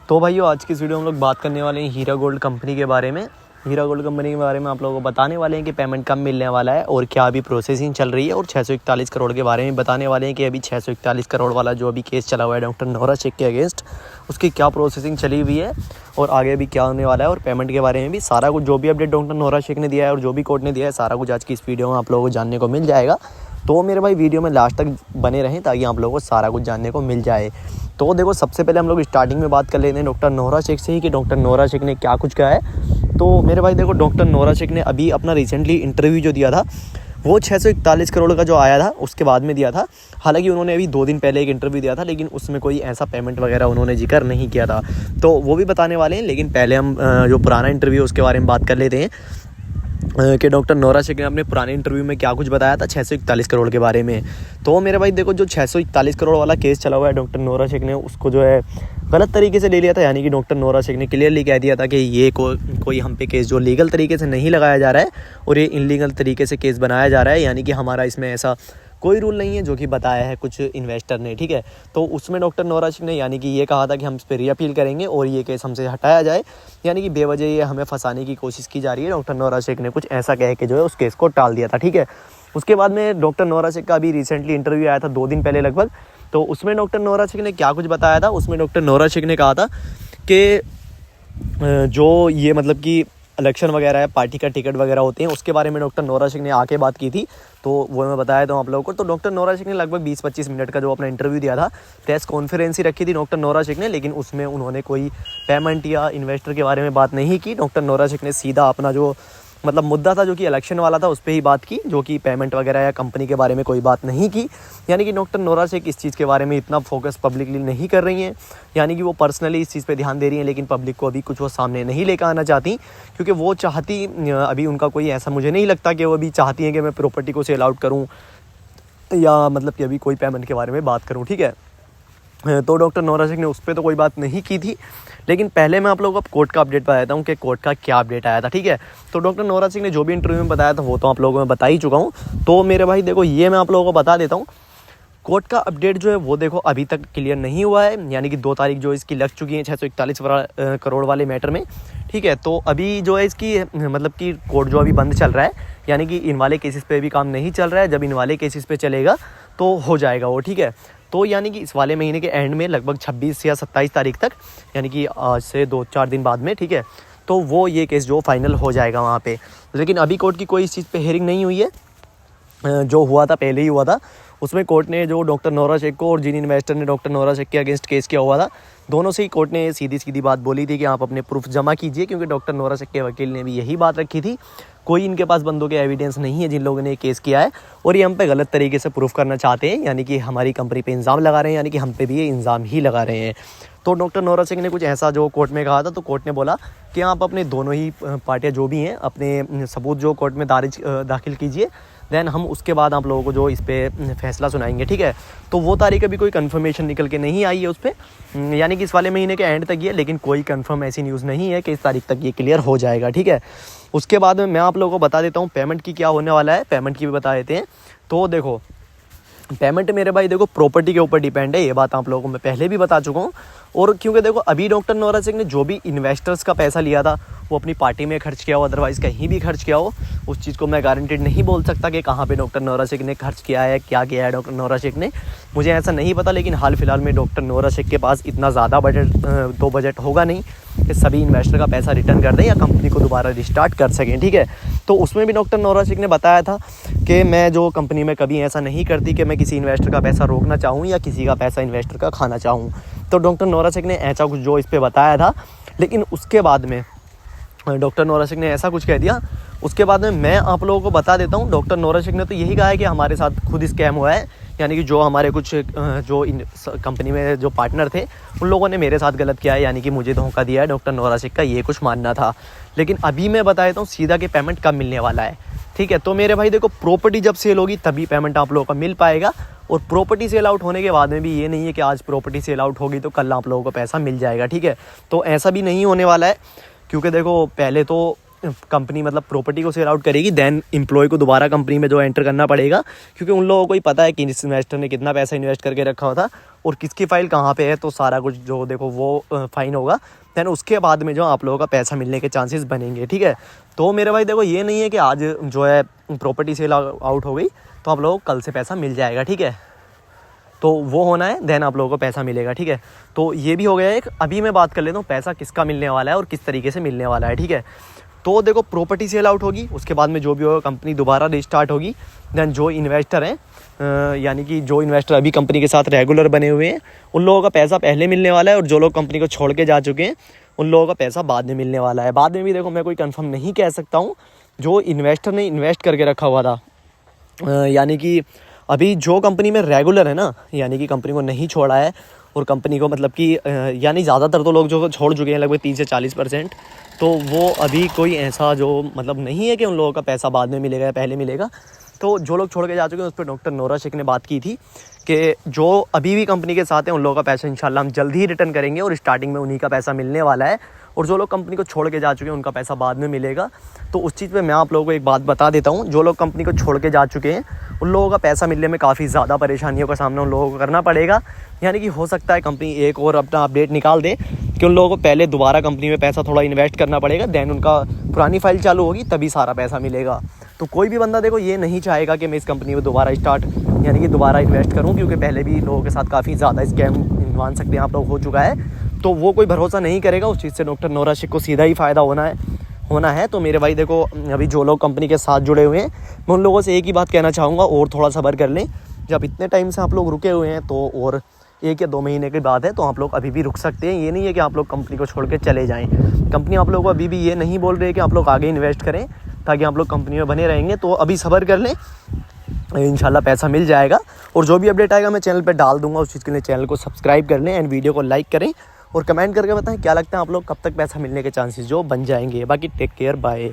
तो भाइयों आज की इस वीडियो में हम लोग बात करने वाले हैं हीरा गोल्ड कंपनी के बारे में। हीरा गोल्ड कंपनी के बारे में आप लोगों को बताने वाले हैं कि पेमेंट कब मिलने वाला है और क्या अभी प्रोसेसिंग चल रही है, और 641 करोड़ के बारे में बताने वाले हैं कि अभी 641 करोड़ वाला जो अभी केस चला हुआ है डॉक्टर नोहरा शेख के अगेंस्ट, उसकी क्या प्रोसेसिंग चली हुई है और आगे अभी क्या होने वाला है, और पेमेंट के बारे में भी सारा कुछ जो भी अपडेट डॉक्टर नोहरा शेख ने दिया है और जो भी कोर्ट ने दिया है सारा कुछ आज की इस वीडियो में आप लोगों को जानने को मिल जाएगा। तो मेरे भाई वीडियो में लास्ट तक बने रहें ताकि आप लोगों को सारा कुछ जानने को मिल जाए। तो देखो सबसे पहले हम लोग स्टार्टिंग में बात कर लेते हैं डॉक्टर नोहरा शेख से ही कि डॉक्टर नोहरा शेख ने क्या कुछ कहा है। तो मेरे भाई देखो डॉक्टर नोहरा शेख ने अभी अपना रिसेंटली इंटरव्यू जो दिया था वो 641 करोड़ का जो आया था उसके बाद में दिया था। हालांकि उन्होंने अभी 2 दिन पहले एक इंटरव्यू दिया था लेकिन उसमें कोई ऐसा पेमेंट वगैरह उन्होंने जिक्र नहीं किया था, तो वो भी बताने वाले हैं। लेकिन पहले हम जो पुराना इंटरव्यू उसके बारे में बात कर लेते हैं कि डॉक्टर नोहरा शेख ने अपने पुराने इंटरव्यू में क्या कुछ बताया था 641 करोड़ के बारे में। तो मेरे भाई देखो जो 641 करोड़ वाला केस चला हुआ है डॉक्टर नोहरा शेख ने उसको जो है गलत तरीके से ले लिया था। यानी कि डॉक्टर नोहरा शेख ने क्लियरली कह दिया था कि ये कोई हम पे केस जो लीगल तरीके से नहीं लगाया जा रहा है और ये इनलीगल तरीके से केस बनाया जा रहा है। यानी कि हमारा इसमें ऐसा कोई रूल नहीं है जो कि बताया है कुछ इन्वेस्टर ने, ठीक है। तो उसमें डॉक्टर नोहरा शेख ने यानी कि ये कहा था कि हम इस पर रीअपील करेंगे और ये केस हमसे हटाया जाए। यानी कि बेवजह ये हमें फंसाने की कोशिश की जा रही है। डॉक्टर नोहरा शेख ने कुछ ऐसा कह के जो है उस केस को टाल दिया था, ठीक है। उसके बाद में डॉक्टर नोहरा शेख का अभी रिसेंटली इंटरव्यू आया था 2 दिन पहले लगभग। तो उसमें डॉक्टर नोहरा शेख ने क्या कुछ बताया था, उसमें डॉक्टर नोहरा शेख ने कहा था कि जो ये मतलब कि इलेक्शन वगैरह है, पार्टी का टिकट वगैरह होते हैं, उसके बारे में डॉक्टर नोहरा शेख ने आके बात की थी। तो वो मैं बताया था आप लोगों को। तो डॉक्टर नोहरा शेख ने लगभग 20-25 मिनट का जो अपना इंटरव्यू दिया था, प्रेस कॉन्फ्रेंस ही रखी थी डॉक्टर नोहरा शेख ने, लेकिन उसमें उन्होंने कोई पेमेंट या इन्वेस्टर के बारे में बात नहीं की। डॉक्टर नोहरा शेख ने सीधा अपना जो मतलब मुद्दा था जो कि इलेक्शन वाला था उस पर ही बात की, जो कि पेमेंट वगैरह या कंपनी के बारे में कोई बात नहीं की। यानी कि डॉक्टर नोहरा शेख इस चीज़ के बारे में इतना फोकस पब्लिकली नहीं कर रही हैं। यानी कि वो पर्सनली इस चीज़ पे ध्यान दे रही हैं, लेकिन पब्लिक को अभी कुछ वो सामने नहीं लेकर आना चाहती, क्योंकि वो चाहती अभी उनका कोई ऐसा मुझे नहीं लगता कि वो अभी चाहती हैं कि मैं प्रॉपर्टी को सेल आउट करूँ या मतलब कि अभी कोई पेमेंट के बारे में बात करूँ, ठीक है। तो डॉक्टर नोहरा शेख ने उस पर तो कोई बात नहीं की थी। लेकिन पहले मैं आप लोगों को कोर्ट का अपडेट बता देता हूँ कि कोर्ट का क्या अपडेट आया था, ठीक है। तो डॉक्टर नोहरा शेख ने जो भी इंटरव्यू में बताया था वो तो आप लोगों को मैं बता ही चुका हूँ। तो मेरे भाई देखो ये मैं आप लोगों को बता देता हूँ, कोर्ट का अपडेट जो है वो देखो अभी तक क्लियर नहीं हुआ है। यानी कि 2 तारीख जो इसकी लग चुकी है 641 करोड़ वाले मैटर में, ठीक है। तो अभी जो है इसकी मतलब कि कोर्ट जो अभी बंद चल रहा है, यानी कि इन वाले केसेस पे भी काम नहीं चल रहा है। जब इन वाले केसेस पे चलेगा तो हो जाएगा वो, ठीक है। तो यानी कि इस वाले महीने के एंड में लगभग 26 या 27 तारीख तक, यानी कि आज से 2-4 दिन बाद में, ठीक है, तो वो ये केस जो फाइनल हो जाएगा वहाँ पे। लेकिन अभी कोर्ट की कोई इस चीज़ पे हियरिंग नहीं हुई है। जो हुआ था पहले ही हुआ था, उसमें कोर्ट ने जो डॉक्टर नोहरा शेख को और जिन इन्वेस्टर ने डॉक्टर नोहरा शेख के अगेंस्ट केस किया हुआ था, दोनों से ही कोर्ट ने सीधी सीधी बात बोली थी कि आप अपने प्रूफ जमा कीजिए, क्योंकि डॉक्टर नोहरा शेख के वकील ने भी यही बात रखी थी। कोई इनके पास बंदों के एविडेंस नहीं है जिन लोगों ने केस किया है और ये हम पे गलत तरीके से प्रूफ करना चाहते हैं, यानी कि हमारी कंपनी पे इल्ज़ाम लगा रहे हैं, यानी कि हम पे भी ये इल्ज़ाम ही लगा रहे हैं। तो डॉक्टर नोहरा शेख ने कुछ ऐसा जो कोर्ट में कहा था, तो कोर्ट ने बोला कि आप अपने दोनों ही पार्टियाँ जो भी हैं अपने सबूत जो कोर्ट में दाखिल कीजिए, देन हम उसके बाद आप लोगों को जो इस पर फैसला सुनाएंगे, ठीक है। तो वो तारीख अभी कोई कंफर्मेशन निकल के नहीं आई है उस पर, यानी कि इस वाले महीने के एंड तक ही है, लेकिन कोई कंफर्म ऐसी न्यूज़ नहीं है कि इस तारीख तक ये क्लियर हो जाएगा, ठीक है। उसके बाद में मैं आप लोगों को बता देता हूँ पेमेंट की क्या होने वाला है, पेमेंट की भी बता देते हैं। तो देखो पेमेंट मेरे भाई देखो प्रॉपर्टी के ऊपर डिपेंड है, ये बात आप लोगों को मैं पहले भी बता चुका हूँ। और क्योंकि देखो अभी डॉक्टर नोहरा शेख ने जो भी इन्वेस्टर्स का पैसा लिया था वो अपनी पार्टी में खर्च किया हो, अदरवाइज़ कहीं भी खर्च किया हो, उस चीज़ को मैं गारंटेड नहीं बोल सकता कि कहाँ पे डॉक्टर नोहरा शेख ने खर्च किया है, क्या किया है डॉक्टर नोहरा शेख ने, मुझे ऐसा नहीं पता। लेकिन हाल फिलहाल में डॉक्टर नोहरा शेख के पास इतना ज़्यादा बजट होगा नहीं कि सभी इन्वेस्टर का पैसा रिटर्न कर दें या कंपनी को दोबारा रिस्टार्ट कर सकें, ठीक है। तो उसमें भी डॉक्टर नोहरा शेख ने बताया था कि मैं जो कंपनी में कभी ऐसा नहीं करती कि मैं किसी इन्वेस्टर का पैसा रोकना चाहूँ या किसी का पैसा इन्वेस्टर का खाना चाहूँ। तो डॉक्टर नोहरा शेख ने ऐसा कुछ जो इस पर बताया था, लेकिन उसके बाद में डॉक्टर नोहरा शेख ने ऐसा कुछ कह दिया। उसके बाद में मैं आप लोगों को बता देता हूँ, डॉक्टर नोहरा शेख ने तो यही कहा है कि हमारे साथ खुद स्कैम हुआ है, यानी कि जो हमारे कुछ जो कंपनी में जो पार्टनर थे उन लोगों ने मेरे साथ गलत किया है, यानी कि मुझे धोखा दिया है डॉक्टर नोहरा शेख का, ये कुछ मानना था। लेकिन अभी मैं बता देता हूँ सीधा कि पेमेंट कब मिलने वाला है, ठीक है। तो मेरे भाई देखो प्रॉपर्टी जब सेल होगी तभी पेमेंट आप लोगों को मिल पाएगा, और प्रॉपर्टी सेल आउट होने के बाद में भी ये नहीं है कि आज प्रॉपर्टी सेल आउट होगी तो कल आप लोगों को पैसा मिल जाएगा, ठीक है। तो ऐसा भी नहीं होने वाला है, क्योंकि देखो पहले तो कंपनी मतलब प्रॉपर्टी को सेल आउट करेगी देन एम्प्लॉय को दोबारा कंपनी में जो एंटर करना पड़ेगा, क्योंकि उन लोगों को ही पता है कि इस इन्वेस्टर ने कितना पैसा इन्वेस्ट करके रखा हुआ था और किसकी फाइल कहाँ पे है, तो सारा कुछ जो देखो वो फाइन होगा। देन उसके बाद में जो आप लोगों का पैसा मिलने के चांसेस बनेंगे, ठीक है। तो मेरे भाई देखो ये नहीं है कि आज जो है प्रॉपर्टी सेल आउट हो गई तो आप लोगों को कल से पैसा मिल जाएगा, ठीक है। तो वो होना है देन आप लोगों को पैसा मिलेगा, ठीक है। तो ये भी हो गया एक। अभी मैं बात कर लेता हूँ पैसा किसका मिलने वाला है और किस तरीके से मिलने वाला है, ठीक है। तो देखो प्रॉपर्टी सेल आउट होगी, उसके बाद में जो भी होगा कंपनी दोबारा रिस्टार्ट होगी। देन जो इन्वेस्टर हैं यानी कि जो इन्वेस्टर अभी कंपनी के साथ रेगुलर बने हुए हैं उन लोगों का पैसा पहले मिलने वाला है, और जो लोग कंपनी को छोड़ के जा चुके हैं उन लोगों का पैसा बाद में मिलने वाला है। बाद में भी देखो मैं कोई कंफर्म नहीं कह सकता हूँ। जो इन्वेस्टर ने इन्वेस्ट करके रखा हुआ था यानी कि अभी जो कंपनी में रेगुलर है ना, यानी कि कंपनी को नहीं छोड़ा है और कंपनी को मतलब कि यानी ज़्यादातर तो लोग जो छोड़ चुके हैं लगभग 30 से 40%, तो वो अभी कोई ऐसा जो मतलब नहीं है कि उन लोगों का पैसा बाद में मिलेगा या पहले मिलेगा। तो जो लोग छोड़ के जा चुके हैं उस पर डॉक्टर नोरा शेख ने बात की थी कि जो अभी भी कंपनी के साथ हैं उन लोगों का पैसा इंशाल्लाह हम जल्द ही रिटर्न करेंगे और स्टार्टिंग में उन्हीं का पैसा मिलने वाला है, और जो लोग कंपनी को छोड़ के जा चुके हैं उनका पैसा बाद में मिलेगा। तो उस चीज़ पे मैं आप लोगों को एक बात बता देता हूँ, जो लोग कंपनी को छोड़ के जा चुके हैं उन लोगों का पैसा मिलने में काफ़ी ज़्यादा परेशानियों का सामना उन लोगों को करना पड़ेगा। यानी कि हो सकता है कंपनी एक और अपना अपडेट निकाल दे कि उन लोगों को पहले दोबारा कंपनी में पैसा थोड़ा इन्वेस्ट करना पड़ेगा, देन उनका पुरानी फाइल चालू होगी तभी सारा पैसा मिलेगा। तो कोई भी बंदा देखो ये नहीं चाहेगा कि मैं इस कंपनी में दोबारा यानी कि दोबारा इन्वेस्ट करूं, क्योंकि पहले भी लोगों के साथ काफ़ी ज़्यादा स्कैम मान सकते हैं आप लोग हो चुका है। तो वो कोई भरोसा नहीं करेगा, उस चीज़ से डॉक्टर नोरा शेख को सीधा ही फ़ायदा होना है। तो मेरे भाई देखो अभी जो लोग कंपनी के साथ जुड़े हुए हैं मैं उन लोगों से एक ही बात कहना चाहूँगा, और थोड़ा सब्र कर लें। जब इतने टाइम से आप लोग रुके हुए हैं तो और 1 या 2 महीने की बात है, तो आप लोग अभी भी रुक सकते हैं। ये नहीं है कि आप लोग कंपनी को छोड़ के चले जाएँ। कंपनी आप लोगों को अभी भी ये नहीं बोल रही है कि आप लोग आगे इन्वेस्ट करें ताकि आप लोग कंपनी में बने रहेंगे। तो अभी सब्र कर लें, इंशाल्लाह पैसा मिल जाएगा। और जो भी अपडेट आएगा मैं चैनल पे डाल दूंगा, उस चीज़ के लिए चैनल को सब्सक्राइब कर लें एंड वीडियो को लाइक करें और कमेंट करके बताएं क्या लगता है आप लोग कब तक पैसा मिलने के चांसेस जो बन जाएंगे। बाकी टेक केयर, बाय।